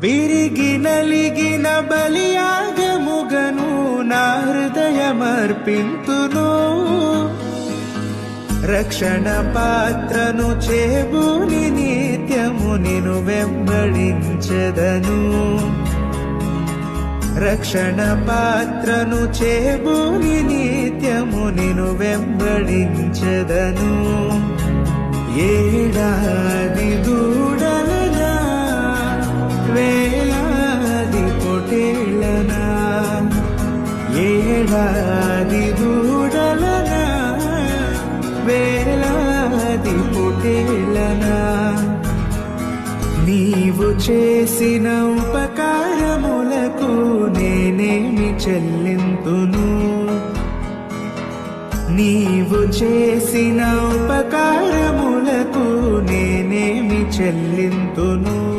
విరిగి నలిగిన బలియాగముగను నా హృదయమర్పింతును. రక్షణ పాత్రను చేబూని నిత్యము నిను వెంబడించెదను. రక్షణ పాత్రను చేబూని నిత్యము నిను వెంబడించెదను. ఏడాది దూడలనా వేలాది పొటేళ్ళనా, ఏడాది దూడలనా వేలాది పొటేళ్ళనా, నీవు చేసిన ఉపకారములకు నేనేమి చెల్లింతును. నీవు చేసిన ఉపకారములకు నేనేమి చెల్లింతును.